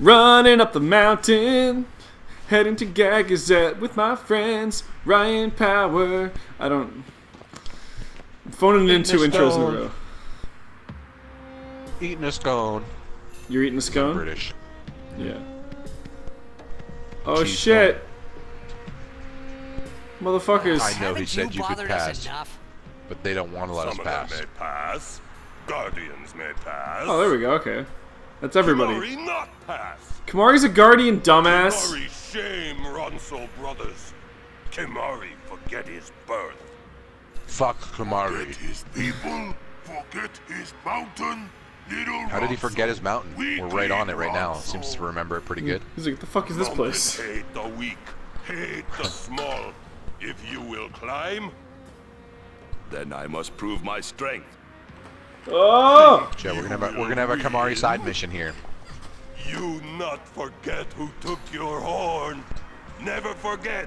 Running up the mountain, heading to Gagazette with my friends, Ryan Power. I'm phoning in 2 intros in a row. Eating a scone. You're eating a scone? I'm British. Yeah. Oh Cheese shit. Motherfuckers. I know he said you could pass, but they don't want to let us pass. Some of them may pass. Guardians may pass. Oh, there we go, okay. That's everybody. Kimari not pass. Kimari's a guardian, dumbass. Kimari shame Ronso brothers. Kimari forget his birth. Fuck Kamari. Forget his people, forget his mountain, little How did he Ronso. forget his mountain? Weak We're right on it right now. Ronso. Seems to remember it pretty good. He's like, what the fuck is this Mountain place? Hate the weak, hate the small. If you will climb, then I must prove my strength. Oh! Yeah, we're gonna have a Kamari side mission here. You not forget who took your horn. Never forget.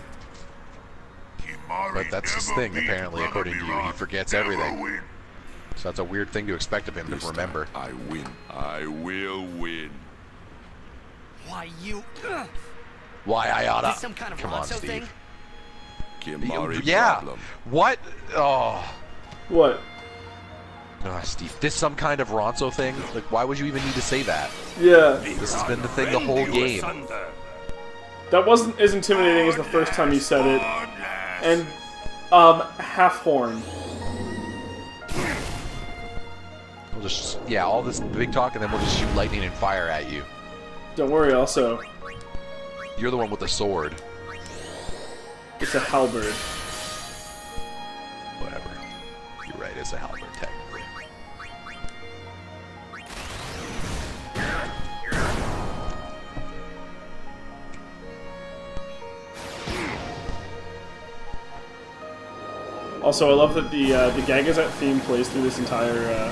But that's his thing, apparently, according to you. He forgets everything. So that's a weird thing to expect of him to remember. I win. I will win. Why you? Why I oughta? Is some kind of Come on, Ronso Steve. thing? Kimari Yeah. problem. What? Oh. What? Oh, Steve. This some kind of Ronso thing? Like, why would you even need to say that? Yeah. This has been the thing the whole game. That wasn't as intimidating as the first time you said it. And, half horn. We'll just, yeah, all this big talk, and then we'll just shoot lightning and fire at you. Don't worry, also. You're the one with the sword. It's a halberd. Whatever. You're right, it's a halberd, technically. Also, I love that the Gagazette theme plays through this entire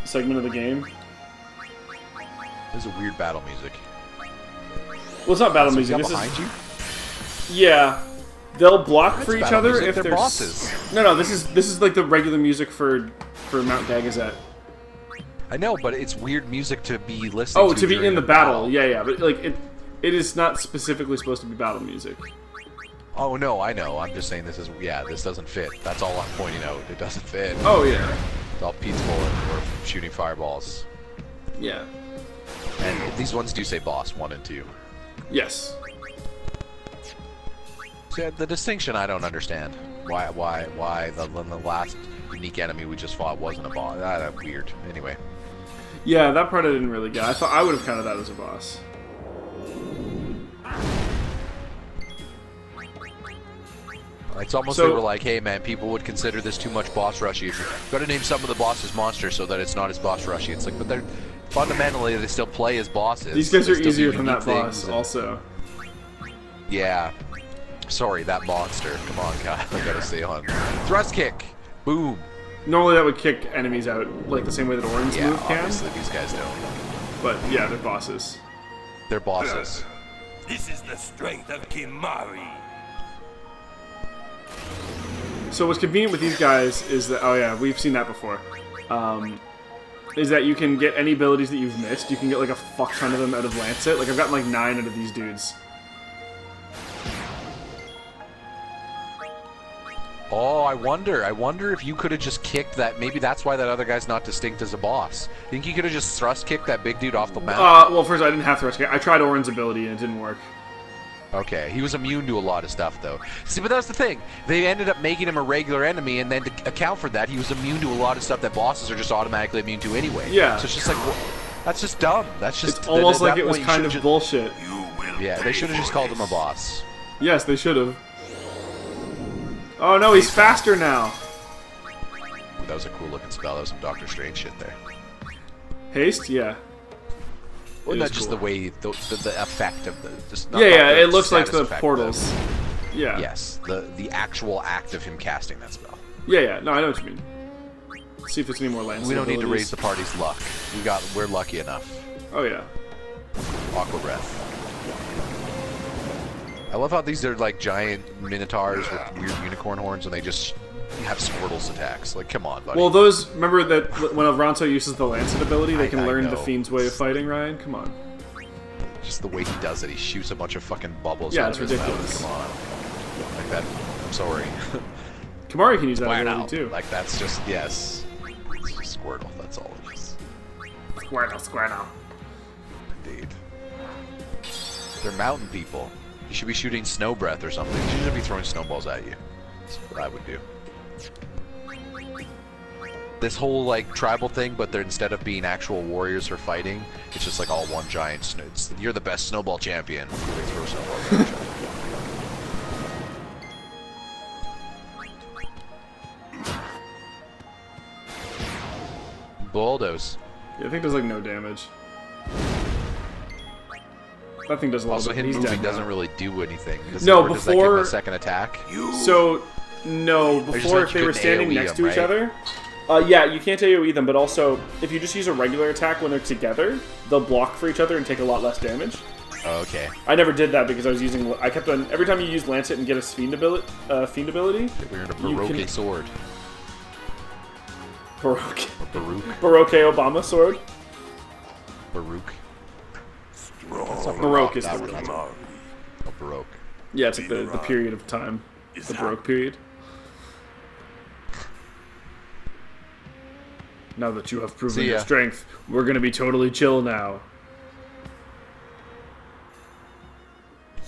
segment of the game. This is a weird battle music. Well, it's not battle So music. got This behind is you? yeah. They'll block That's for each battle other music. if They're there's bosses. No. This is like the regular music for Mount Gagazette. I know, but it's weird music to be listening Oh, to to be during in the a battle. Yeah, but like it is not specifically supposed to be battle music. Oh, no, I know. I'm just saying this is, yeah, this doesn't fit. That's all I'm pointing out. It doesn't fit. Oh yeah. It's all peaceful and we're shooting fireballs. Yeah. And these ones do say boss 1 and 2. Yes. So yeah, the distinction I don't understand. Why the last unique enemy we just fought wasn't a boss? That's weird. Anyway. Yeah, that part I didn't really get. I thought I would have counted that as a boss. It's almost So- they were like, hey man, people would consider this too much boss rushy. If you gotta name some of the bosses monsters so that it's not as boss rushy. It's like, but they're fundamentally they still play as bosses. These guys They are still do easier than unique that boss, things and- also. Yeah. Sorry, that monster. Come on, guys. I gotta stay on. Thrust kick. Boom. Normally that would kick enemies out like the same way that Orin's Yeah, move can. obviously these guys don't. But yeah, they're bosses. They're bosses. This is the strength of Kimari. So what's convenient with these guys is that, oh yeah, we've seen that before, is that you can get any abilities that you've missed. You can get like a fuck ton of them out of Lancet. Like I've gotten like 9 out of these dudes. Oh, I wonder if you could have just kicked that. Maybe that's why that other guy's not distinct as a boss. Think you could have just thrust kicked that big dude off the map? Well, first I didn't have thrust kick. I tried Orin's ability and it didn't work. Okay, he was immune to a lot of stuff, though. See, but that's the thing. They ended up making him a regular enemy, and then to account for that, he was immune to a lot of stuff that bosses are just automatically immune to anyway. Yeah. So it's just like, well, that's just dumb. That's just... It's almost at like that it was point, you kind of should've bullshit. Yeah, they should have just called him a boss. Yes, they should have. Oh no, he's faster now. That was a cool looking spell. That was some Doctor Strange shit there. Haste? Yeah. Well, It not is just cool. the way, the effect of the... Just Yeah, not yeah, the it looks like status the effect, portals. Yeah. Yes, the actual act of him casting that spell. Yeah, no, I know what you mean. Let's see if there's any more lands. We don't need to raise the party's luck. We're lucky enough. Oh yeah. Aqua Breath. I love how these are like giant minotaurs with weird unicorn horns, and they just have Squirtle's attacks. Like, come on, buddy. Well, those... Remember that when Ronso uses the Lancet ability, they can I learn know. the Fiend's way of fighting, Ryan? Come on. Just the way he does it, he shoots a bunch of fucking bubbles Yeah, out it's of his ridiculous. mouth. Come on. Like that. I'm sorry. Kamari can use that Wow. ability, too. Like, that's just, yes. It's just Squirtle, that's all it is. Squirtle. Indeed. They're mountain people. You should be shooting snow breath or something. You should be throwing snowballs at you. That's what I would do. This whole, like, tribal thing, but they're instead of being actual warriors for fighting, it's just like all one giant snow. You're the best snowball champion. They throw snowballs at each other. Bulldoze. Yeah, I think does like no damage. That thing does a little Also, bit. him He's moving dead now. doesn't really do anything. No, does that give him before- a second attack? So, no, just before meant if you they were couldn't standing AoE next to them, each right? other. Yeah, you can't AoE them, but also, if you just use a regular attack when they're together, they'll block for each other and take a lot less damage. Oh, okay. I never did that because I kept on, every time you use Lancet and get a Fiend ability, We're in a You Baroque can- sword. Baroque, Baroque. Baroque Obama sword. Baroque. Baroque is that the one, word. that's Oh, Baroque. Yeah, it's like the period of time. The Baroque period. Now that you have proven See your ya. strength, we're gonna be totally chill now.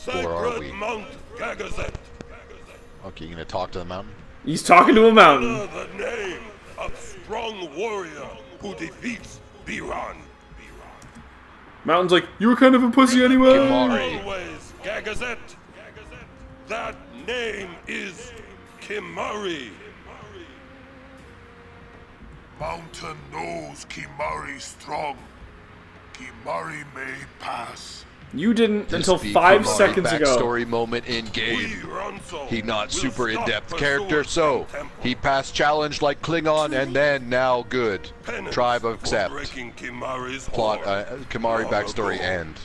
Or are we? Sacred Mount Gagazet. Okay, you gonna talk to the mountain? He's talking to a mountain. The name of strong warrior who defeats Biran. Mountain's like, you were kind of a pussy anyway. Kimari. Always Gagazet. That name is Kimari. Mountain knows Kimari strong. Kimari may pass. You didn't until Speak 5 Kimari seconds ago. Backstory moment in We game. Ronso He not will super stop in-depth pursuing character, so Temple. he passed challenge like Klingon, and then now good. Penance Tribe for accept. breaking Kimari's Plot. horn. Kimari Long backstory ago. end.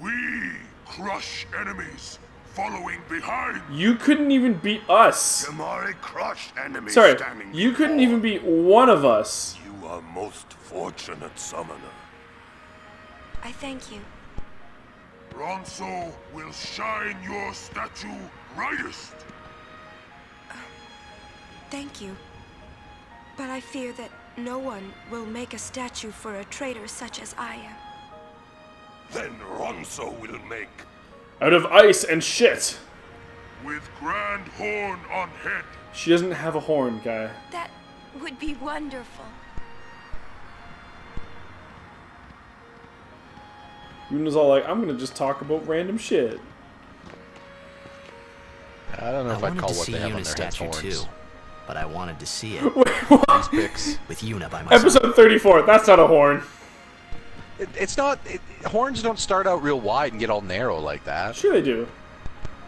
We crush enemies following behind. You couldn't even beat us. Kimari crushed enemies Sorry, standing you couldn't before. even beat one of us. You are most fortunate, summoner. I thank you. Ronso will shine your statue brightest. Thank you. But I fear that no one will make a statue for a traitor such as I am. Then Ronso will make. Out of ice and shit. With grand horn on head. She doesn't have a horn, guy. That would be wonderful. Yuna's all like, I'm gonna just talk about random shit. I don't know I if I'd wanted call to what see they have on Yuna's their heads statue horns. too, but I wanted to see it These pics. with Yuna by my side. Episode 34, that's not a horn. It's not. Horns don't start out real wide and get all narrow like that. Sure they do.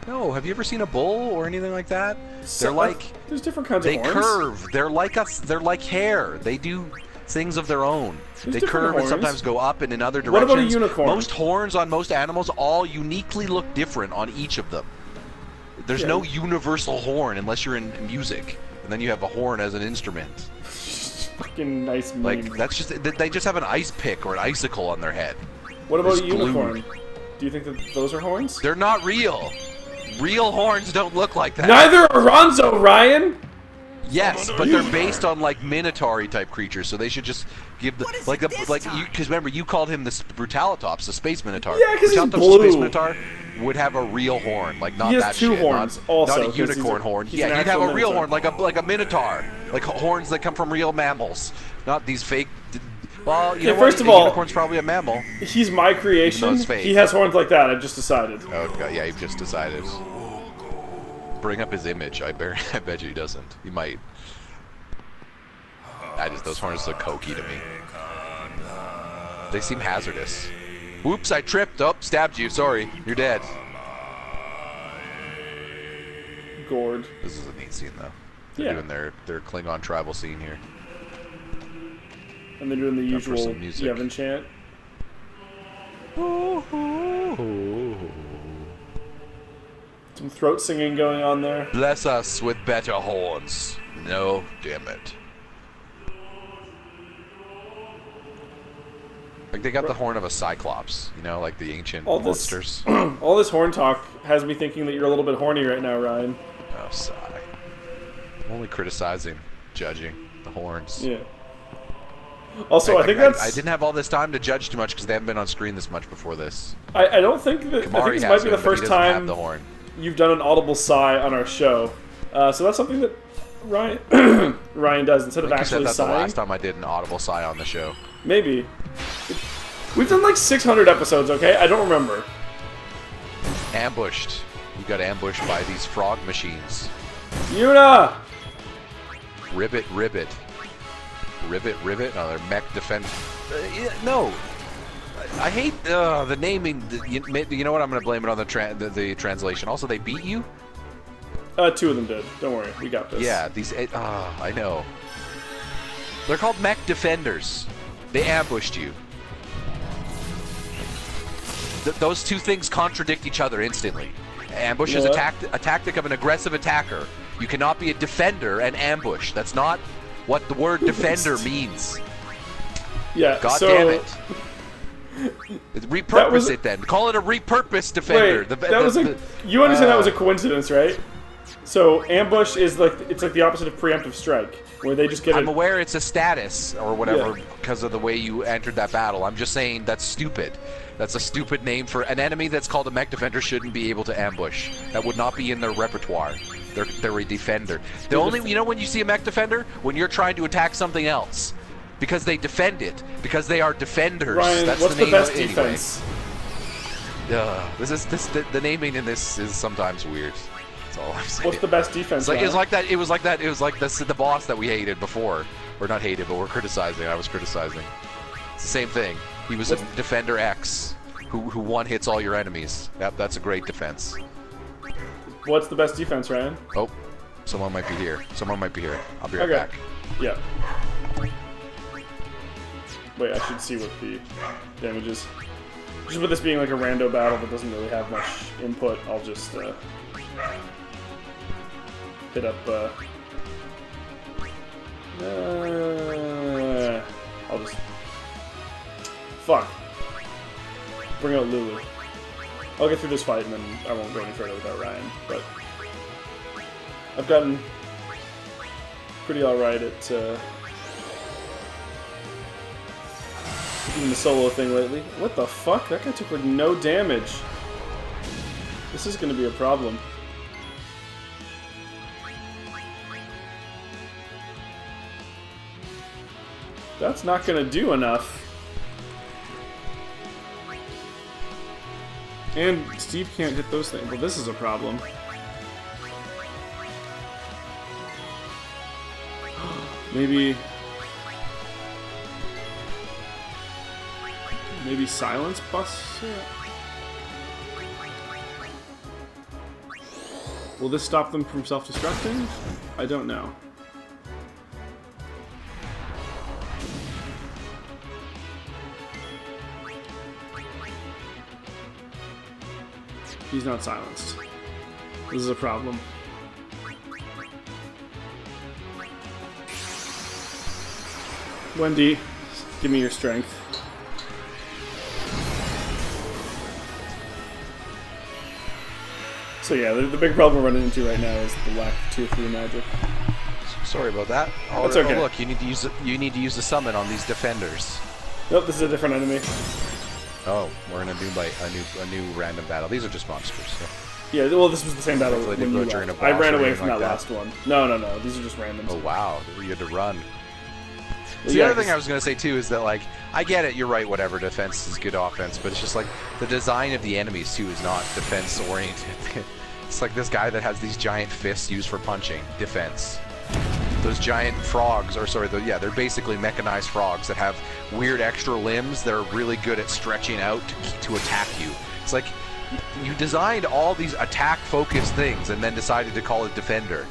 No, have you ever seen a bull or anything like that? They're like There's different kinds they of horns. curve. They're like us. They're like hair. They do things of their own. There's They different curve horns. and sometimes go up and in other What directions. about a unicorn? Most horns on most animals all uniquely look different on each of them. There's Yeah. no universal horn unless you're in music, and then you have a horn as an instrument. Fucking nice meme. Like that's just they just have an ice pick or an icicle on their head. What about a it's glued. unicorn? Do you think that those are horns? They're not real. Real horns don't look like that. Neither are Ronzo, Ryan! Yes, but they're based on like Minotaur type creatures, so they should just give the like the like you because remember you called him the Brutalitops, the Space Minotaur. Yeah, 'cause he's Brutalitops, the blue. Space Minotaur would have a real horn, like not He has that two shit, horns not, also, not a 'cause he's unicorn a- horn. he's Yeah, an you'd have a actual real Minotaur. horn, like a Minotaur, like horns that come from real mammals, not these fake. Well, you know first what? of A all- unicorn's probably a mammal. He's my creation. it's fake. He has horns like that, I just decided. Oh God, yeah, you've just decided. Bring up his image. I bet you he doesn't. He might. Those horns look cokey to me. They seem hazardous. Whoops! I tripped. Oh, stabbed you. Sorry, you're dead. Gourd. This is a neat scene though. They're Yeah. doing their Klingon tribal scene here. And they're doing the Time for usual some music. Yevon chant. throat singing going on there. Bless us with better horns. No, damn it. Like they got the horn of a cyclops, you know, like the ancient monsters. All this horn talk has me thinking that you're a little bit horny right now, Ryan. Oh, sigh. I'm only criticizing, judging the horns. Yeah. Also, I think that's... I didn't have all this time to judge too much because they haven't been on screen this much before this. I don't think that... I think this might be the first time the horn. you've done an audible sigh on our show. So that's something that Ryan Ryan does instead of actually that's sighing. the last time I did an audible sigh on the show. Maybe. We've done like 600 episodes, okay? I don't remember. Ambushed. We got ambushed by these frog machines. Yuna! Ribbit, ribbit. Ribbit, ribbit. No, they're mech defense. No. I hate the naming. You know what? I'm going to blame it on the translation. Also, they beat you? 2 of them did. Don't worry. We got this. Yeah, these... I know. They're called mech defenders. They ambushed you. Those two things contradict each other instantly. Ambush is a tactic of an aggressive attacker. You cannot be a defender and ambush. That's not what the word defender means. Yeah, God damn it. Repurpose it then. Call it a repurposed defender. Wait, you understand that was a coincidence, right? So ambush is like it's like the opposite of preemptive strike, where they just get. I'm aware it's a status or whatever because of the way you entered that battle. I'm just saying that's stupid. That's a stupid name for an enemy that's called a mech defender. Shouldn't be able to ambush. That would not be in their repertoire. They're a defender. The only you know when you see a mech defender when you're trying to attack something else because they defend it because they are defenders. Ryan, that's what's the name best of it defense? Anyway. The naming in this is sometimes weird. That's all I'm saying. What's the best defense? It was like that. It was like the boss that we hated before, or not hated, but we're criticizing. I was criticizing. It's the same thing. He was a defender X who one hits all your enemies. That's a great defense. What's the best defense, Ryan? Oh, someone might be here. Someone might be here. I'll be right back. Yeah. Wait, I should see what the damage is. Just with this being like a rando battle that doesn't really have much input, I'll just hit up. I'll just. Fuck. Bring out Lulu. I'll get through this fight and then I won't go any further without Ryan. But I've gotten pretty alright at doing the solo thing lately. What the fuck? That guy took like no damage. This is gonna be a problem. That's not gonna do enough. And Steve can't hit those things. Well, this is a problem. Maybe silence busts it? Will this stop them from self-destructing? I don't know. He's not silenced. This is a problem. Wendy, give me your strength. So yeah, the big problem we're running into right now is the lack of tier 3 magic. Sorry about that. That's okay. Oh, look, you need to use the summon on these defenders. Nope, this is a different enemy. Oh, we're in a new random battle. These are just monsters. So. Yeah, well, this was the same battle Hopefully when they you put you in left. a I boss ran or away anything from that like that. last one. No, these are just randoms. Oh wow, you had to run. Well, The yeah, other thing I was gonna say too is that like I get it, you're right. Whatever defense is good offense, but it's just like the design of the enemies too is not defense oriented. It's like this guy that has these giant fists used for punching. Defense. Those giant frogs, or sorry, they're basically mechanized frogs that have weird extra limbs that are really good at stretching out to attack you. It's like you designed all these attack-focused things and then decided to call it defender.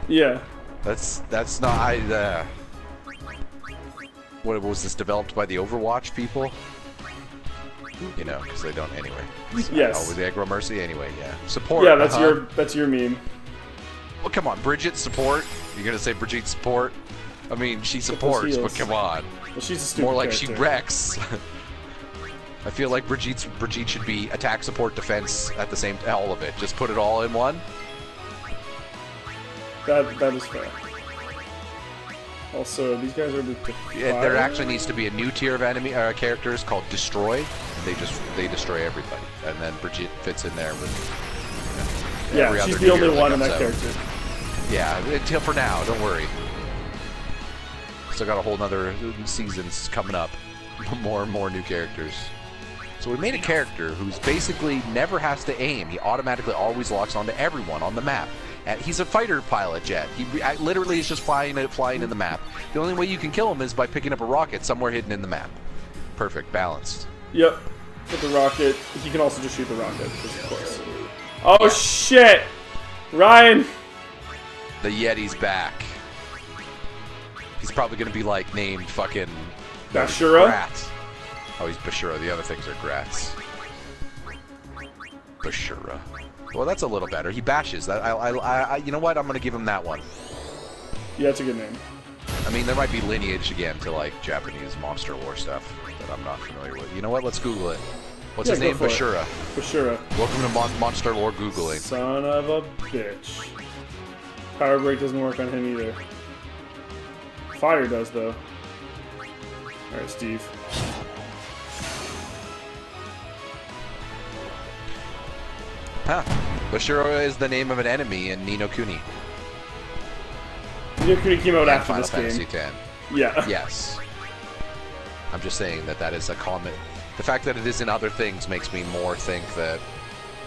Yeah. That's not. What was this developed by the Overwatch people? You know, because they don't anyway. Yes. Always aggro Mercy anyway, yeah. Support. Yeah, that's your meme. Well, come on, Bridget support. You're gonna say Brigitte support? I mean, she supports, but come on. Well, she's a stupid More like character. she wrecks. I feel like Brigitte should be attack, support, defense at the same. All of it. Just put it all in one. That is fair. Also, these guys are the Yeah, there actually needs to be a new tier of enemy characters called Destroy. And they destroy everybody, and then Brigitte fits in there with. You know, every she's other the only tier one in comes that out. character. Yeah, until for now. Don't worry. Still got a whole nother seasons coming up. More and more new characters. So we made a character who's basically never has to aim. He automatically always locks onto everyone on the map. And he's a fighter pilot jet. He literally is just flying in the map. The only way you can kill him is by picking up a rocket somewhere hidden in the map. Perfect, balanced. Yep. With the rocket. He can also just shoot the rocket, of course. Oh shit! Ryan! The Yeti's back. He's probably gonna be like named fucking Bashura? Grats. Oh, he's Bashura. The other things are Grats. Bashura. Well, that's a little better. He bashes. That I you know what? I'm gonna give him that one. Yeah, that's a good name. I mean, there might be lineage again to like Japanese monster lore stuff that I'm not familiar with. You know what? Let's Google it. What's his go name? for it. Bashura. Bashura. Welcome to monster lore googling. Son of a bitch. Power break doesn't work on him either. Fire does though. Alright, Steve. Huh. Bashura is the name of an enemy in Ni no Kuni. Ni no Kuni came out And after Final this Fantasy game. X. Yeah. Yes. I'm just saying that is a common. The fact that it is in other things makes me more think that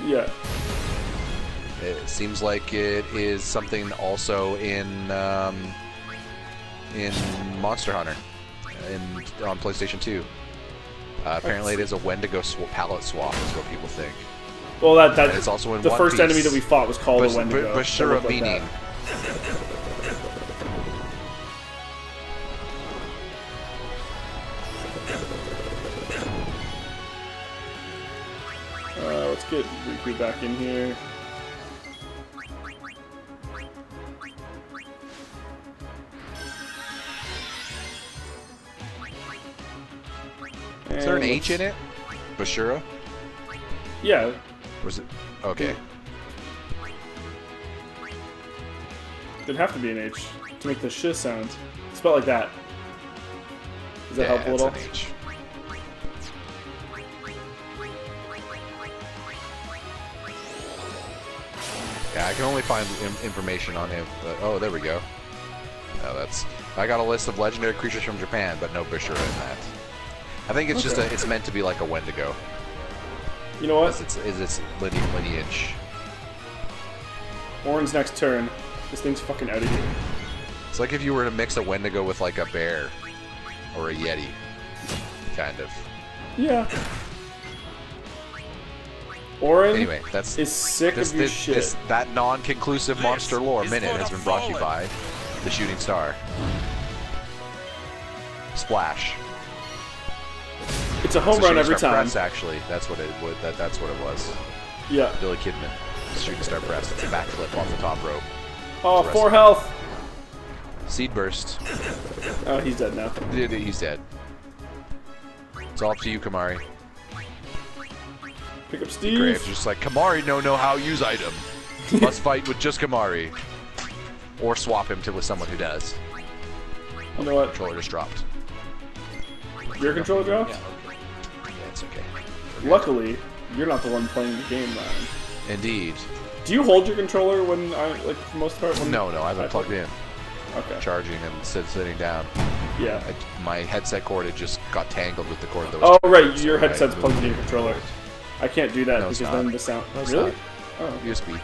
Yeah. it seems like it is something also in Monster Hunter, on PlayStation 2. Apparently, it is a Wendigo palette swap, is what people think. Well, that And it's also in the One first Piece. enemy that we fought was called a Wendigo. Bashura That looked like meaning. that. Let's get Riku back in here. Is there an And H in it? Bashura? Yeah. Or is it? Okay. There'd have to be an H to make the sh sound. Spell like that. Does that help a it's little? an H. Yeah, I can only find information on him. But, oh, there we go. No, that's. I got a list of legendary creatures from Japan, but no Bashura in that. I think it's just Okay. it's meant to be like a Wendigo. You know what? It's lineage. Orin's next turn. This thing's fucking out of here. It's like if you were to mix a Wendigo with like a bear or a Yeti, kind of. Yeah. Orin Anyway, that's is sick of your shit. that non-conclusive monster lore minute has been brought to you by the Shooting Star. Splash. It's a home It's a run Shooting every Star time. Press, actually, that's what it would. That's what it was. Yeah. Billy Kidman, Shooting Star Press. It's a backflip off the top rope. Oh, It's 4 health. Seed burst. Oh, he's dead now. He's dead. It's all up to you, Kamari. Pick up Graves Steve. just like Kamari know how use item. Must fight with just Kamari, or swap him to with someone who does. You know what? Controller just dropped. Your controller dropped? Yeah, it's okay. Luckily, you're not the one playing the game, Ryan. Indeed. Do you hold your controller when like for the most part? When No, I have it plugged in, Okay. charging and sitting down. Yeah. My headset cord had just got tangled with the cord that was. Oh right, so your I headset's moved plugged into your it. controller. I can't do that No, it's because not. then the sound. No, it's Really? not. Oh. USB.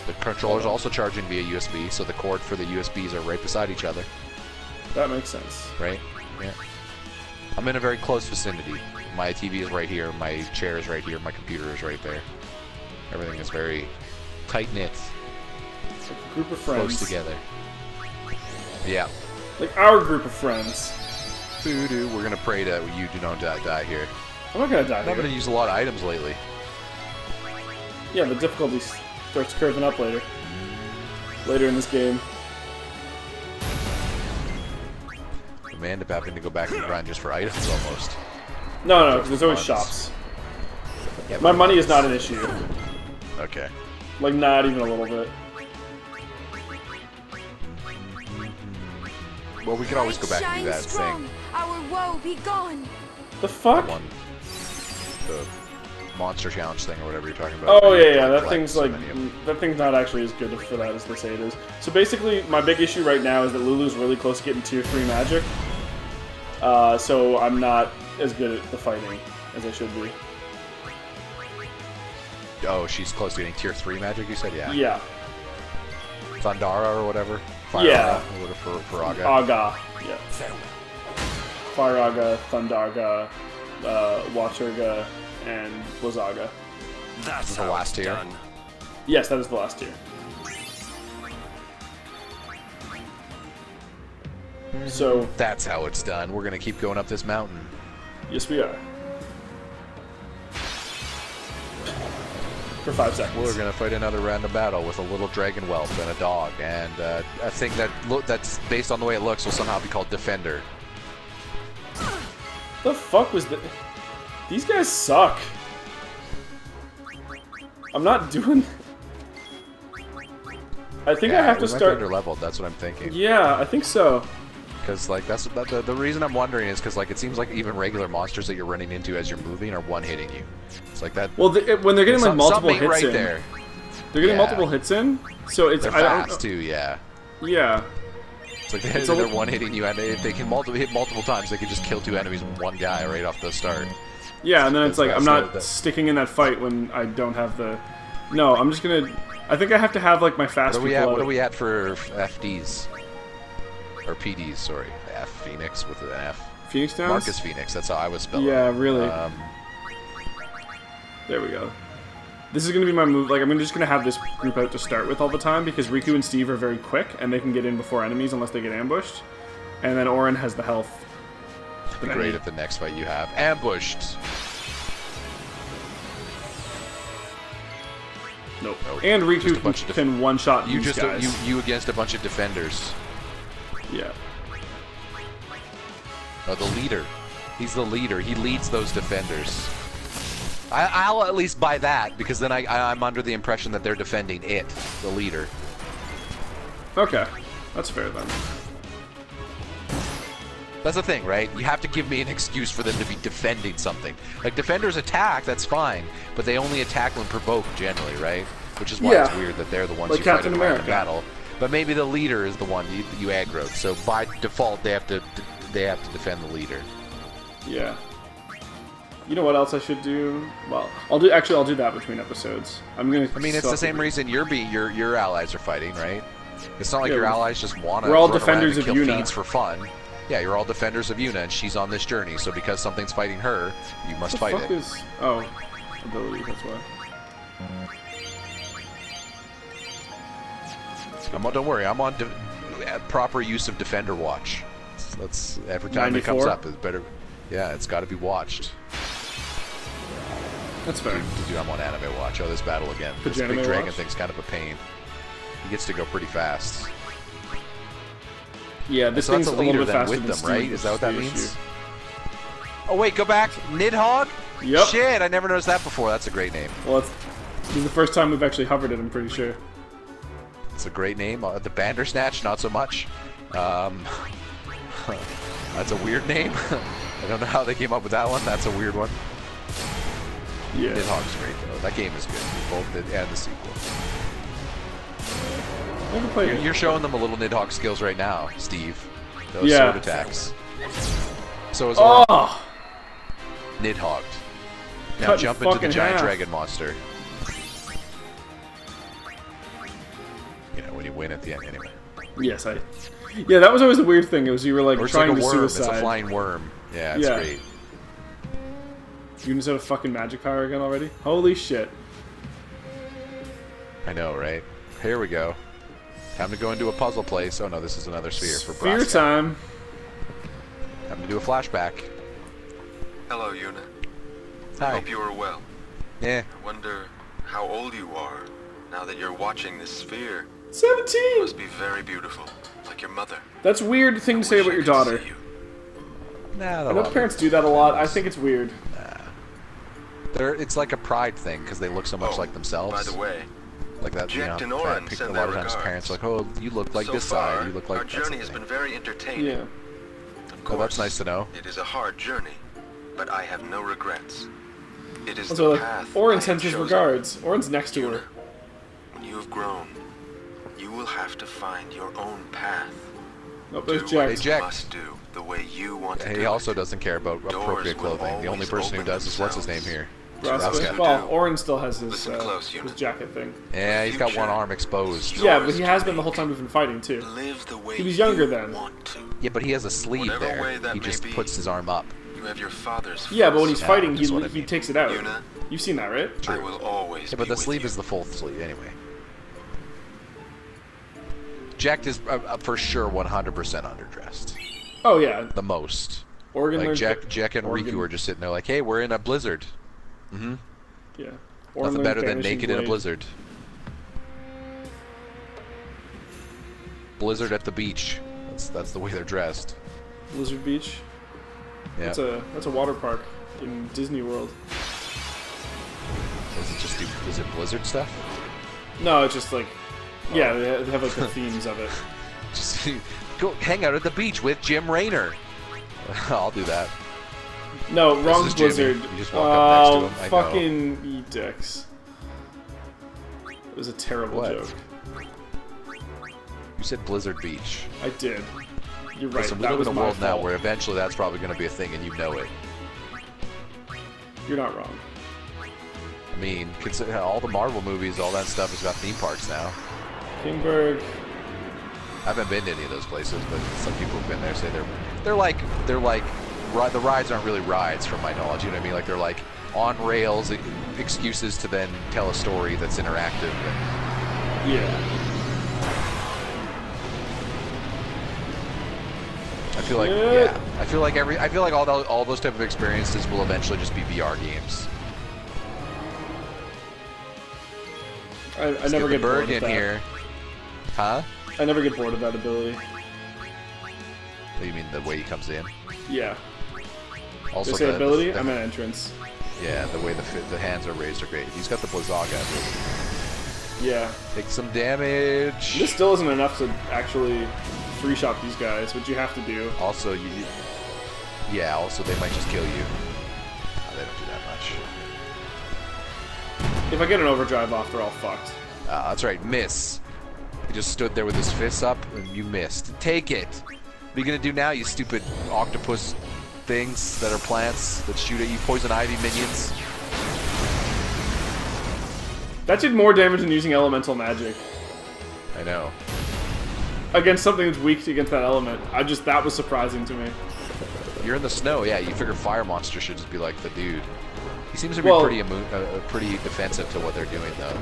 The controller's also charging via USB, so the cord for the USBs are right beside each other, That makes sense. right? Yeah. I'm in a very close vicinity. My TV is right here, my chair is right here, my computer is right there. Everything is very tight-knit, It's like a group of friends. close together. Yeah. Like our group of friends. Voodoo. We're gonna pray that you do not die here. I'm not gonna die I'm not here. gonna use a lot of items lately. Yeah, the difficulty starts curving up later. Later in this game. We end up having to go back and grind just for items almost. No, there's always Funds. shops. Yeah, My money is not an issue. Okay. Like, not even a little bit. Well, we could always go back and do that thing. Our woe be gone. The fuck? The monster challenge thing or whatever you're talking about. Oh yeah, that Collect thing's so like many of them. that thing's not actually as good for that as they say it is. So basically, my big issue right now is that Lulu's really close to getting tier 3 magic. So I'm not as good at the fighting as I should be. Oh, she's close to getting tier 3 magic, you said? Yeah. Yeah. Thundara or whatever? Fire Yeah. Or whatever for Aga. Aga. Yeah. Fire Aga, Thundarga, Waterga, and Blizzaga. That's the last tier. done. Yes, that is the last tier. So, That's how it's done. We're gonna keep going up this mountain. yes we are. For 5 seconds. We're gonna fight another random battle with a little dragon whelp and a dog, and a thing that's based on the way it looks will somehow be called Defender. The fuck was that? These guys suck. I'm not doing... I think I have to start... Under leveled. That's what I'm thinking. Yeah, I think so. Because like the reason I'm wondering is because like it seems like even regular monsters that you're running into as you're moving are one-hitting you. It's like that. Well, when they're getting like multiple something hits right in, there. they're getting Yeah. multiple hits in, so it's They're I don't fast too. Yeah. Yeah, It's like they're one-hitting you, and if they can hit multiple times, they can just kill 2 enemies with one guy right off the start. yeah, and then it's like I'm So not sticking in that fight when I don't have the. No, I'm just gonna. I think I have to have like my fast. What people are out. we at for FDs? Or PDs? Sorry, F Phoenix with an F. Phoenix Downs? Marcus Phoenix. That's how I was spelling. Yeah, really. Um, There we go. This is gonna be my move. Like I'm just gonna have this group out to start with all the time because Riku and Steve are very quick and they can get in before enemies unless they get ambushed. And then Auron has the health. be great at the next fight you have. Ambushed. Nope. Nope. And Just a Riku bunch of can one-shot You these just guys. you against a bunch of defenders. Yeah. Oh, the leader. He's the leader. He leads those defenders. I'll at least buy that because then I'm under the impression that they're defending it, the leader. Okay. That's fair then. That's the thing, right? You have to give me an excuse for them to be defending something. Like, defenders attack, that's fine, but they only attack when provoked, generally, right? Which is why it's Yeah. weird that they're the ones Like you fight Captain in a random America. battle. But maybe the leader is the one you aggroed, so by default they have to defend the leader. Yeah. You know what else I should do? Well, I'll do that between episodes. I'm gonna. I mean, it's the same reason your allies are fighting, right? It's not like Yeah, your allies just want to. we're all run defenders around of and kill Yuna. fiends for fun. Yeah, you're all defenders of Yuna, and she's on this journey. So because something's fighting her, you must What the fight fuck it. is? Oh, ability. That's why. Don't worry, I'm on proper use of Defender Watch. That's every time it comes 94? up, it's better. Yeah, it's got to be watched. That's fair. Dude, I'm on Anime Watch. Oh, this battle again. This big Paj-anime dragon Watch? thing's kind of a pain. He gets to go pretty fast. Yeah, this So thing's that's a a leader little bit then faster with than them, right? Steve, Is that what that the means? issue. Oh wait, go back. Nidhogg? Yep. Shit, I never noticed that before. That's a great name. Well, this is the first time we've actually hovered it. I'm pretty sure. It's a great name. The Bandersnatch, not so much. That's a weird name. I don't know how they came up with that one. That's a weird one. Yeah. Nidhogg's great though. That game is good. Both it and the sequel. Never played it. You're showing them a little Nidhogg skills right now, Steve. Those Yeah. sword attacks. So is Auron Oh! Nidhogged. Now Cut jump into the fucking giant half. dragon monster. You know, when you win at the end anyway. Yes, Yeah, that was always a weird thing. It was you were like Or it's trying like a to worm. suicide. It's a flying worm. Yeah, it's Yeah. great. You just have a fucking magic power again already? Holy shit. I know, right? Here we go. Time to go into a puzzle place. Oh no, this is another sphere for Fear Braska. time. Time to do a flashback. Hello, Yuna. I Hi. hope you are well. Yeah. I wonder how old you are now that you're watching this sphere. 17! You must be very beautiful, like your mother. That's a weird thing to say about your daughter. Nah, I know parents do that a lot. I think it's weird. It's like a pride thing because they look so much like themselves. By the way, like that, Jack you and know, Oren a send lot their of times regards. parents are like, oh, you look like so this far, side, you look like our that journey sort has of been thing. very entertaining. Yeah. Of Oh, that's course, nice to know. It is a hard journey, but I have no regrets. It is Also, the like, path Oren I have sends his chosen. regards. Oren's next to Yuna, her. when you have grown, you will have to find your own path. Oh, there's Do Jack. what Jack. you must do the way you want to He do also it. doesn't care about appropriate will clothing. The only always person who open does is what's his name themselves. here. Rasmus. Rasmus. Well, Oren still has his, Listen close, Yuna. his jacket thing. Yeah, he's got one Future arm exposed. is Yeah, but yours he to has been the make. whole time we've been fighting, too. Live the way He was younger you then. want to. Yeah, but he has a sleeve Whatever there. way that He may just be. puts his arm up. You have your father's Yeah, but when he's full fighting, that's what I he mean. takes it out. Yuna, You've seen that, right? I will always Yeah, but be the with sleeve you. is the full sleeve anyway. Jack is for sure 100% underdressed. Oh, yeah. The most. Oregon Like learned Jack and Oregon. Riku are just sitting there like, hey, we're in a blizzard. Mm-hmm. Yeah. Nothing learned better than Vanishing naked in a Blade. blizzard. Blizzard at the beach. That's the way they're dressed. Blizzard Beach. Yeah. That's a water park in Disney World. Is it blizzard stuff? No, it's just like, yeah, they have like the themes of it. Just go hang out at the beach with Jim Raynor. I'll do that. No, wrong is Jimmy. Blizzard. You just walk up next to him, I know. Fucking eat dicks. It was a terrible What? joke. You said Blizzard Beach. I did. You're right. Listen, we that live was in a my world now fault. where eventually that's probably going to be a thing, and you know it. You're not wrong. I mean, consider all the Marvel movies, all that stuff is about theme parks now. Kingberg. I haven't been to any of those places, but some people who've been there say they're like the rides aren't really rides from my knowledge. You know what I mean? Like they're like on rails excuses to then tell a story that's interactive. And, Yeah. I feel like Yeah. I feel like all those type of experiences will eventually just be VR games. I Let's never get get the bored bird of in that. here, huh? I never get bored of that ability. What do you mean the way he comes in? Yeah. Also, Did I say the- ability? the- I meant entrance. Yeah, the way the hands are raised are great. He's got the Blizzaga. Yeah. Take some damage. This still isn't enough to actually free shot these guys, which you have to do. Also, yeah. Also, they might just kill you. They don't do that much. If I get an overdrive off, they're all fucked. That's right. Miss. He just stood there with his fists up, and you missed. Take it. What are you gonna do now, you stupid octopus things that are plants that shoot at you, poison ivy minions? That did more damage than using elemental magic I know. against something that's weak against that element. That was surprising to me. You're in the snow, yeah. You figure fire monster should just be like the dude. He seems to be Well- pretty defensive to what they're doing, though.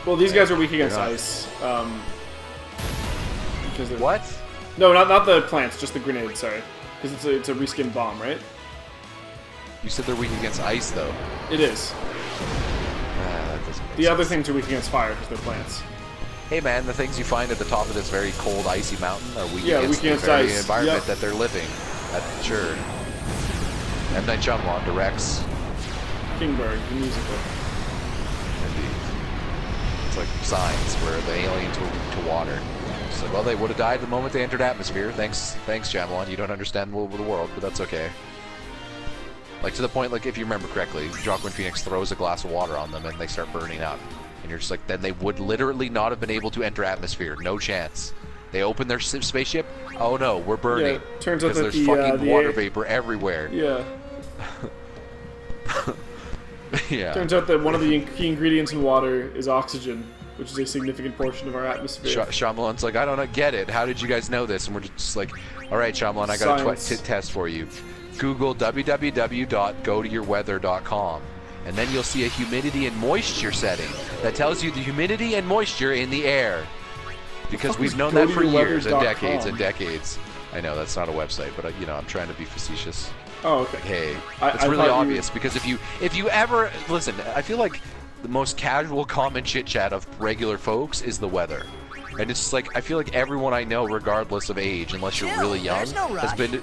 Well, these guys are weak against not. ice. Because they're... What? No, not the plants, just the grenade. Sorry, because it's a reskin bomb, right? You said they're weak against ice, though. It is. That doesn't make The sense. other things are weak against fire because they're plants. Hey man, the things you find at the top of this very cold, icy mountain are weak Yeah, against weak against the very ice. environment Yep. that they're living. That's sure. M. Night Shyamalan directs. Kingberg, the musical. Indeed. It's like Signs, where the aliens were weak to water. It's like, well, they would have died the moment they entered atmosphere. Thanks, Shyamalan. You don't understand the world, but that's okay. Like, to the point, like, if you remember correctly, Joaquin Phoenix throws a glass of water on them and they start burning up. And you're just like, then they would literally not have been able to enter atmosphere. No chance. They open their spaceship. Oh no, we're burning. Yeah, turns out because that there's the, fucking the water A- vapor everywhere. Yeah. Yeah. Turns out that one of the key ingredients in water is oxygen, which is a significant portion of our atmosphere. Shyamalan's like, I don't get it. How did you guys know this? And we're just like, all right, Shyamalan, I got a Science. test for you. Google www.gotoyourweather.com, and then you'll see a humidity and moisture setting that tells you the humidity and moisture in the air. Because fuck we've is known that for years and gotoyourweather.com? decades and decades. I know that's not a website, but you know, I'm trying to be facetious. Oh, okay. Hey, I it's really thought obvious because if you ever listen, I feel like the most casual common chit chat of regular folks is the weather, and it's just like I feel like everyone I know, regardless of age, unless you're really young, has been.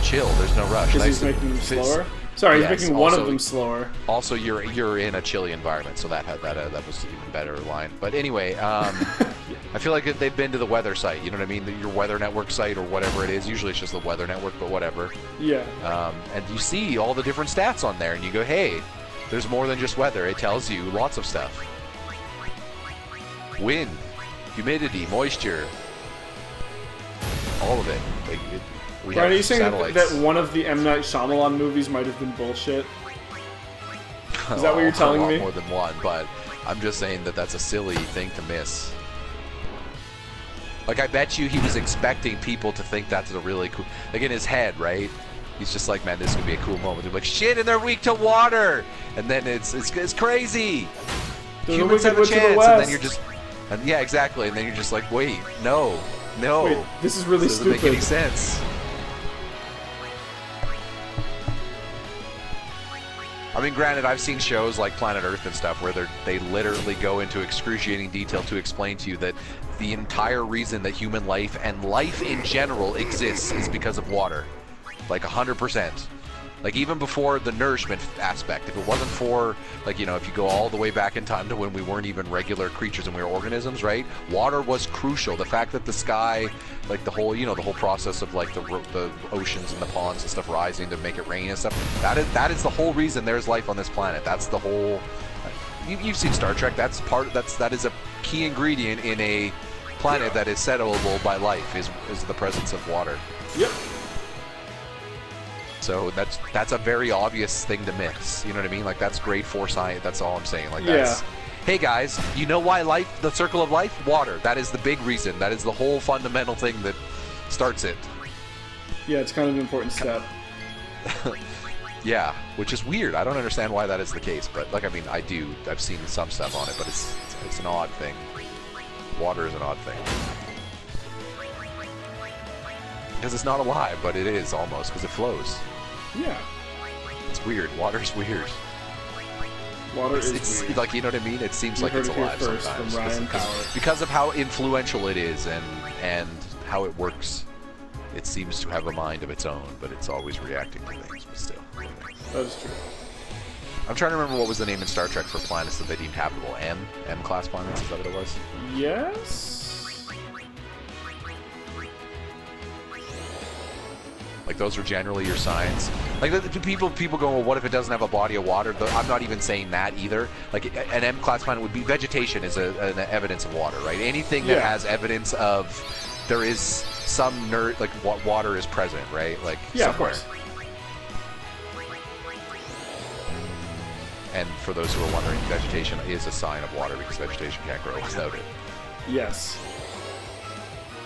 Chill. There's no rush. Because he's making them slower. Sorry, he's making one of them slower. Also, you're in a chilly environment, so that was even better line. But anyway, I feel like they've been to the weather site. You know what I mean? Your weather network site or whatever it is. Usually it's just the weather network, but whatever. Yeah. And you see all the different stats on there, and you go, hey, there's more than just weather. It tells you lots of stuff. Wind, humidity, moisture, all of it. Brian, are you saying that one of the M. Night Shyamalan movies might have been bullshit? Is that what you're telling me? More than one, but I'm just saying that that's a silly thing to miss. Like, I bet you he was expecting people to think that's a really cool... Like, in his head, right? He's just like, man, this could be a cool moment. They're like, shit, and they're weak to water! And then it's crazy! Humans have a chance, and then you're just... And yeah, exactly, and then you're just like, wait, no. Wait, this is really stupid. Doesn't make any sense. I mean, granted, I've seen shows like Planet Earth and stuff where they literally go into excruciating detail to explain to you that the entire reason that human life and life in general exists is because of water. Like 100%. Like, even before the nourishment aspect, if it wasn't for, like, you know, if you go all the way back in time to when we weren't even regular creatures and we were organisms, right? Water was crucial. The fact that the sky, like, the whole, you know, the whole process of, like, the oceans and the ponds and stuff rising to make it rain and stuff, that is the whole reason there's life on this planet. That's the whole... You've seen Star Trek. That is a key ingredient in a planet that is settlable by life, is the presence of water. Yep. So that's a very obvious thing to miss. You know what I mean? Like, that's grade 4 science. That's all I'm saying. Like, that's... Hey guys, you know why life, the circle of life? Water. That is the big reason. That is the whole fundamental thing that starts it. Yeah, it's kind of an important step. Yeah, which is weird. I don't understand why that is the case, but, like, I mean, I've seen some stuff on it, but it's an odd thing. Water is an odd thing. Because it's not alive, but it is almost, because it flows. Yeah. It's weird. Water's weird. Water is weird. Like, you know what I mean? It seems like it's alive sometimes. Because of how influential it is and how it works. It seems to have a mind of its own, but it's always reacting to things, but still. That is true. I'm trying to remember what was the name in Star Trek for planets that they deemed habitable. M-class planets? Is that what it was? Yes? Like, those are generally your signs. Like, people go, well, what if it doesn't have a body of water? But I'm not even saying that either. Like, an M-class planet would be... Vegetation is an evidence of water, right? Anything that has evidence of... There is some water is present, right? Like, yeah, somewhere. Of course. And for those who are wondering, vegetation is a sign of water because vegetation can't grow without it. Yes.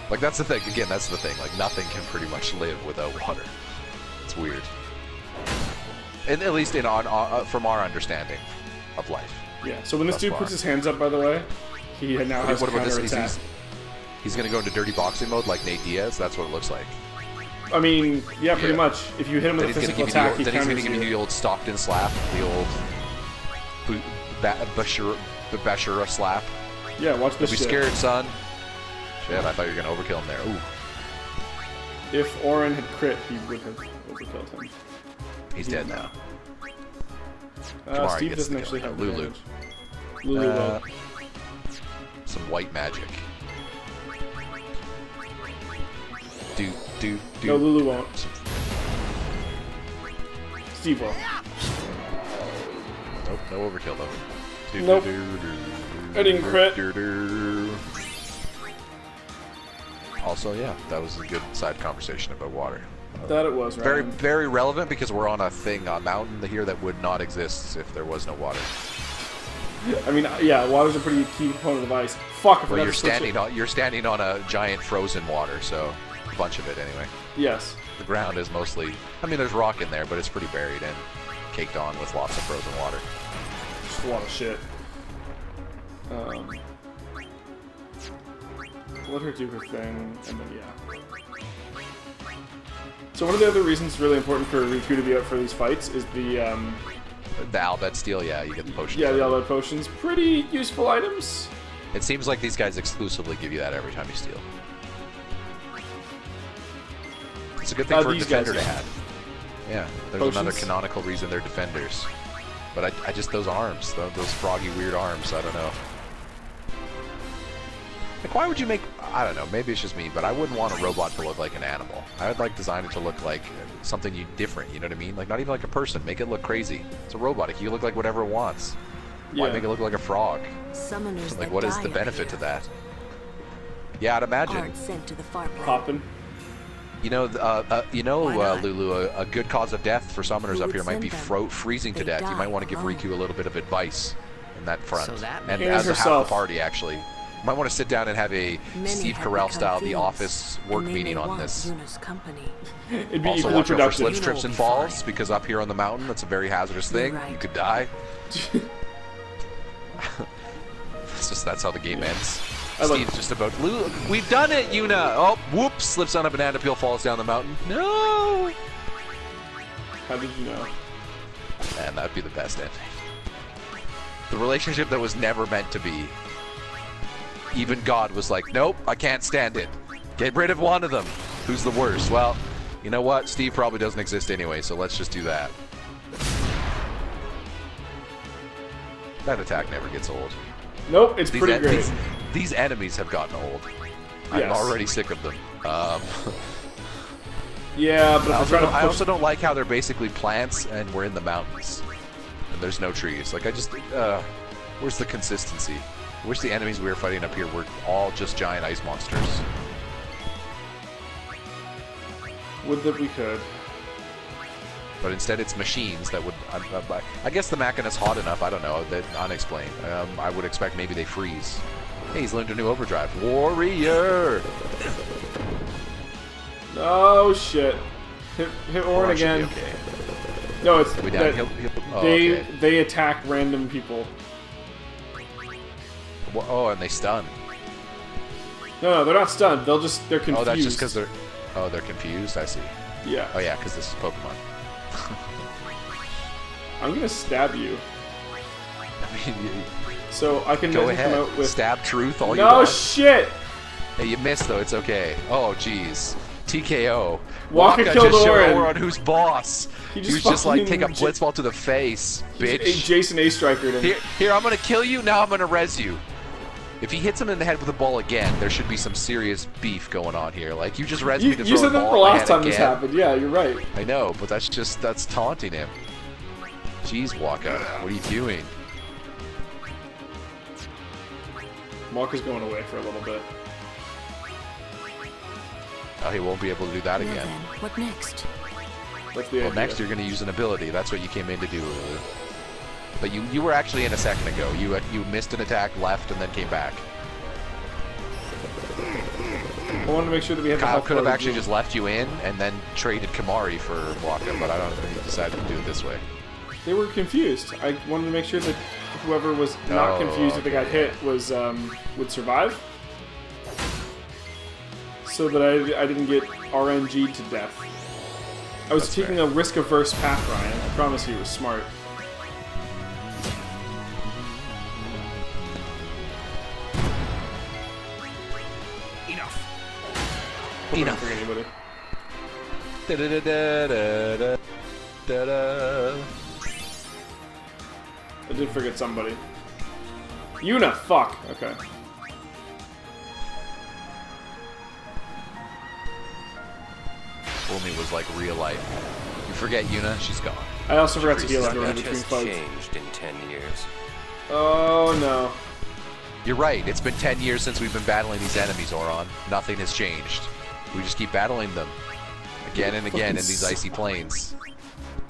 Like, that's the thing. Again, that's the thing. Like, nothing can pretty much live without water. It's weird. And at least from our understanding of life. Yeah. So when this dude puts his hands up, by the way, he now has counter-attack. He's going to go into dirty boxing mode like Nate Diaz? That's what it looks like. I mean, yeah, pretty much. If you hit him with a physical attack, he counters you. Then he's going to give you the old Stockton slap. The old Bashura slap. Yeah, watch this shit. Don't be scared, son. Shit, I thought you were going to overkill him there. Ooh. If Orin had crit, he would have overkilled him. He's dead now. Steve doesn't actually have Lulu. advantage. Lulu will. Some white magic. Do. No, Lulu won't. Steve will. Nope, no overkill though. Nope. I didn't crit. Also, yeah, that was a good side conversation about water. That it was, right? Very, very relevant because we're on a mountain here that would not exist if there was no water. I mean, yeah, water's a pretty key component of ice. Fuck. Well, you're standing on a giant frozen water, so a bunch of it anyway. Yes. The ground is mostly, I mean, there's rock in there, but it's pretty buried and caked on with lots of frozen water. Just a lot of shit. Let her do her thing, and then yeah. So one of the other reasons it's really important for Riku to be out for these fights is the Albed Steel, yeah, you get the potions. yeah, the Albed Potions. Pretty useful items. It seems like these guys exclusively give you that every time you steal. It's a good thing for a these defender guys, to have. Yeah, there's Potions? another canonical reason they're defenders. But I just, those arms, those froggy weird arms, I don't know. Like, why would you make, I don't know, maybe it's just me, but I wouldn't want a robot to look like an animal. I would like design it to look like something different, you know what I mean? Like, not even like a person, make it look crazy. It's a robot, it can look like whatever it wants. Why Yeah. make it look like a frog? Summoners Like, that what is die the up benefit here to that? Yeah, I'd imagine. aren't sent to the far plane. Poppin'. You know, Why not? Lulu, a good cause of death for summoners Who up would here might be send them? freezing to They death. You might die want to give alone. Riku a little bit of advice in that front. So that and means- as a half herself. the party, actually. You might want to sit down and have a Many Steve have Carell become style The thieves, Office work and they meeting may on want this. Yuna's company. It'd be Also equally watch out for productive. slips, Yuna trips, will and be falls, fine. because up here on the mountain, that's a very hazardous You're thing. right. You could die. That's how the game ends. I like- Steve's just about, Lulu, we've done it, Yuna! Oh, whoops, slips on a banana peel, falls down the mountain. No! How did you know? And that'd be the best ending. The relationship that was never meant to be. Even God was like, nope, I can't stand it. Get rid of one of them. Who's the worst? Well, you know what? Steve probably doesn't exist anyway, so let's just do that. That attack never gets old. Nope, it's pretty great. These enemies have gotten old. I'm Yes. already sick of them. Yeah, but if we're trying to I push also don't like how they're basically plants and we're in the mountains. And there's no trees. Like, where's the consistency? I wish the enemies we were fighting up here were all just giant ice monsters. would that we could. But instead it's machines that would... I guess the Machina's hot enough, I don't know, that unexplained. I would expect maybe they freeze. Hey, he's learned a new overdrive. Warrior! Oh shit. Hit Orin Or should again. be okay. No, it's We that down. Oh, they okay. they attack random people. Oh, and they stun. No, they're not stunned. They're confused. Oh, that's just because they're... Oh, they're confused? I see. Yeah. Oh, yeah, because this is Pokemon. I'm gonna stab you. I mean, So I can go then come ahead. out with Stab truth all you No want. shit! Hey, you missed, though. It's okay. Oh, jeez. TKO. Waka killed just showed Orin. Orin who's boss. He He just was just like, fucking take a blitzball to the face, bitch. Jason A striker him. Here, I'm gonna kill you, now I'm gonna res you. If he hits him in the head with a ball again, there should be some serious beef going on here. Like, you just res me to You throw said a that ball the at my last head time this again. happened. Yeah, you're right. I know, but that's taunting him. Jeez, Waka, what are you doing? Walker's going away for a little bit. Oh, he won't be able to do that Well again. then, what next? That's the Well, idea. next you're going to use an ability. That's what you came in to do. But you were actually in a second ago. You missed an attack, left, and then came back. I want to make sure that we have. Kyle the could have health actually bar just left you in and then traded Kamari for Waka, but I don't think he decided to do it this way. They were confused. I wanted to make sure that whoever was not Oh, confused if they got okay. hit was would survive, so that I didn't get RNG'd to death. I was That's taking fair. a risk-averse path, Ryan. I promise you, it was smart. Hope I didn't Enough. forget anybody. Da-da-da-da-da-da-da. I did forget somebody. Yuna, fuck. Okay. Only was like real life. You forget Yuna, she's gone. I also forgot to heal Freezes everyone Much between has fights. changed in 10 years. Oh no. You're right, it's been 10 years since we've been battling these enemies, Oron. Nothing has changed. We just keep battling them. Again and again in these icy plains.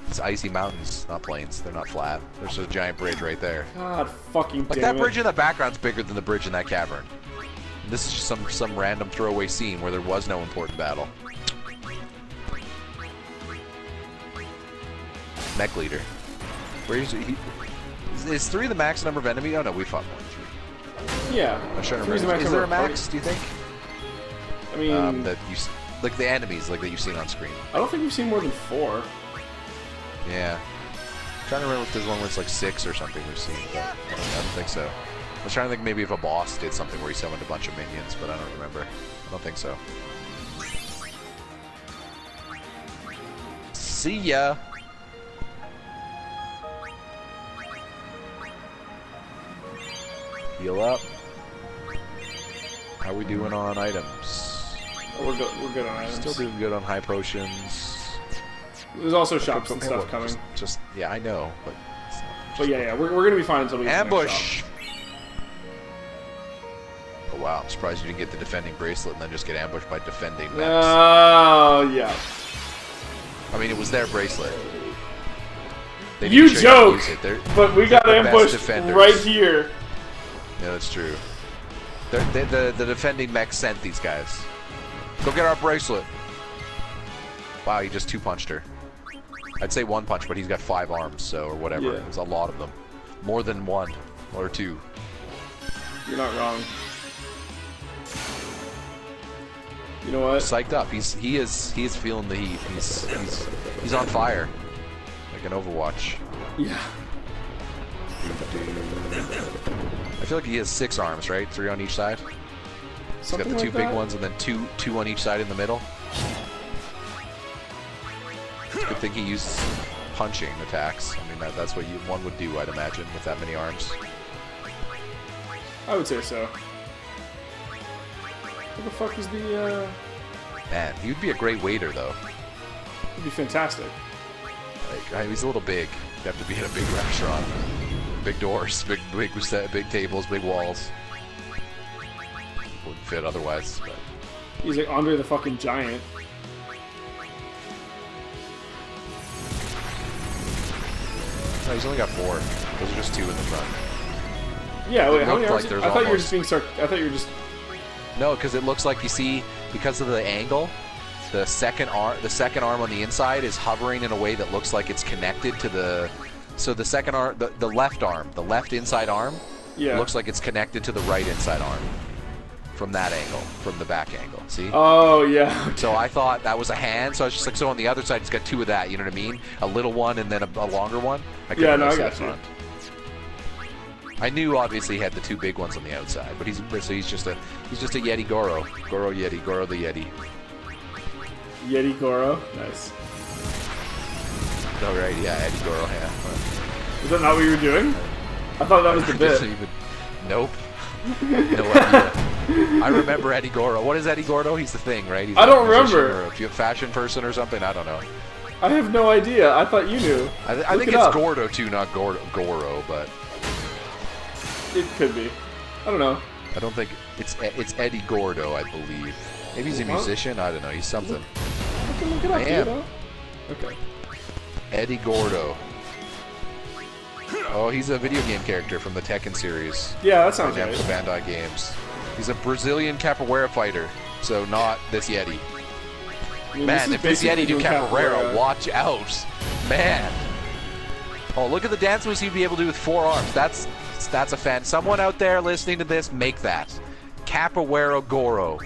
These icy mountains, not plains. They're not flat. There's a giant bridge right there. God fucking Like, damn that it. bridge in the background's bigger than the bridge in that cavern. And this is just some random throwaway scene where there was no important battle. Mech leader. Where is he? Is 3 the max number of enemy? Oh no, we fought more than 3. Yeah. I'm trying to Three's the remember. Is there a number of max, do you think? party. I mean, That you like the enemies like that you've seen on screen. I don't think we've seen more than 4. Yeah. I'm trying to remember if there's one where it's like 6 or something we've seen, but I don't think so. I was trying to think maybe if a boss did something where he summoned a bunch of minions, but I don't remember. I don't think so. See ya! Heal up. How we doing on items? We're good on items. Still doing good on high potions. There's also shops and stuff coming. Just yeah, I know, but. But yeah, we're gonna be fine until we get to the next Ambush! shop. Oh wow, I'm surprised you didn't get the defending bracelet and then just get ambushed by defending mechs. Oh, yeah. I mean, it was their bracelet. They You didn't show you how to joke! use it. But we got the best ambushed defenders. right here. Yeah, that's true. The defending mech sent these guys. Go get our bracelet. Wow, he just 2-punched her. I'd say 1 punch, but he's got 5 arms, so or whatever. Yeah. There's a lot of them. More than 1 or 2. You're not wrong. You know what? Psyched up. He is feeling the heat. He's on fire. Like an Overwatch. Yeah. I feel like he has 6 arms, right? 3 on each side. He's got the 2 big ones and then two on each side in the middle. It's a good thing he uses punching attacks. I mean, that's what one would do, I'd imagine, with that many arms. I would say so. What the fuck is the, Man, he would be a great waiter, though. It'd be fantastic. Like, he's a little big. You'd have to be in a big restaurant. Big doors, big tables, big walls. Wouldn't fit otherwise, but... He's like Andre the fucking Giant. No, he's only got 4. Those are just 2 in the front. Yeah, wait, how many looked arms? like there's I thought you were almost- just being I thought you were just... No, because it looks like, you see, because of the angle, the second arm on the inside is hovering in a way that looks like it's connected to the... So the second arm, the left arm, the left inside arm, Yeah. looks like it's connected to the right inside arm. From that angle, from the back angle, see? Oh, yeah. So I thought that was a hand, so I was just like, so on the other side, it's got 2 of that, you know what I mean? A little one and then a longer one. Yeah, no, I got you. I knew obviously he had the 2 big ones on the outside, but he's just a Yeti Goro. Goro Yeti, Goro the Yeti. Yeti Goro. Nice. Oh right, yeah, Eddie Goro, yeah. Is that not what you were doing? I thought that was the bit. Nope. No idea. I remember Eddie Goro. What is Eddie Goro? He's the thing, right? He's I don't a musician remember. Or a fashion person or something. I don't know. I have no idea. I thought you knew. I Look think it it's up. Gordo too, not Goro, but It could be. I don't know. I don't think it's Eddie Gordo, I believe. Maybe he's a What? musician. I don't know. He's something. I can look it up. I am. You know? Okay. Eddie Gordo. Oh, he's a video game character from the Tekken series. Yeah, that sounds Namco right. Bandai Games. He's a Brazilian capoeira fighter, so not this Yeti. I mean, Man, is if this basically Yeti do doing capoeira, watch out. Man. Oh, look at the dance moves he'd be able to do with 4 arms. That's a fan. Someone out there listening to this, make that. Capoeira Goro.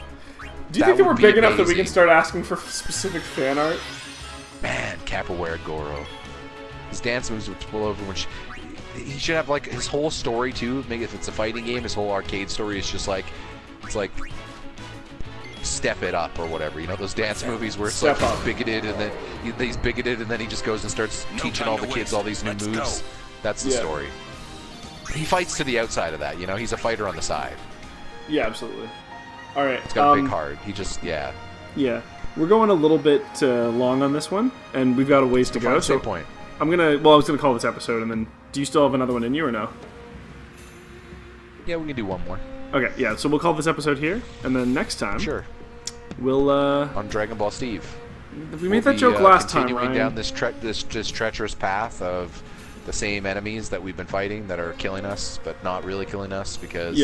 Do you think that we're would be big enough that we amazing. can start asking for specific fan art? Man, Capoeira Goro. His dance moves would pull over, which he should have like his whole story too. Maybe if it's a fighting game, his whole arcade story is just like it's like Step It Up or whatever. You know those dance movies where it's Step like Up. he's bigoted and then he's bigoted and then he just goes and starts teaching all the kids all these new moves. That's the Yeah. story. He fights to the outside of that. You know, he's a fighter on the side. Yeah, absolutely. All right. He's got a big heart. He just yeah. We're going a little bit long on this one, and we've got a ways to go. So point. I was gonna call this episode, and then do you still have another one in you or no? Yeah, we can do one more. Okay, yeah. So we'll call this episode here, and then next time, Sure. we'll On Dragon Ball Steve. we made that joke last time, continuing Ryan. down this treacherous path of the same enemies that we've been fighting that are killing us, but not really killing us because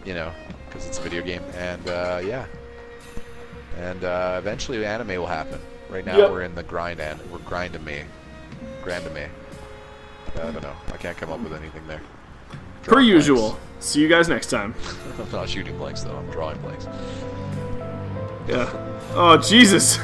because it's a video game. And eventually anime will happen. Right now we're in the grind and we're grinding me. I don't know. I can't come up with anything there. Per Drawing usual. blanks. See you guys next time. I'm not shooting blanks though. I'm drawing blanks. Yeah. Oh, Jesus.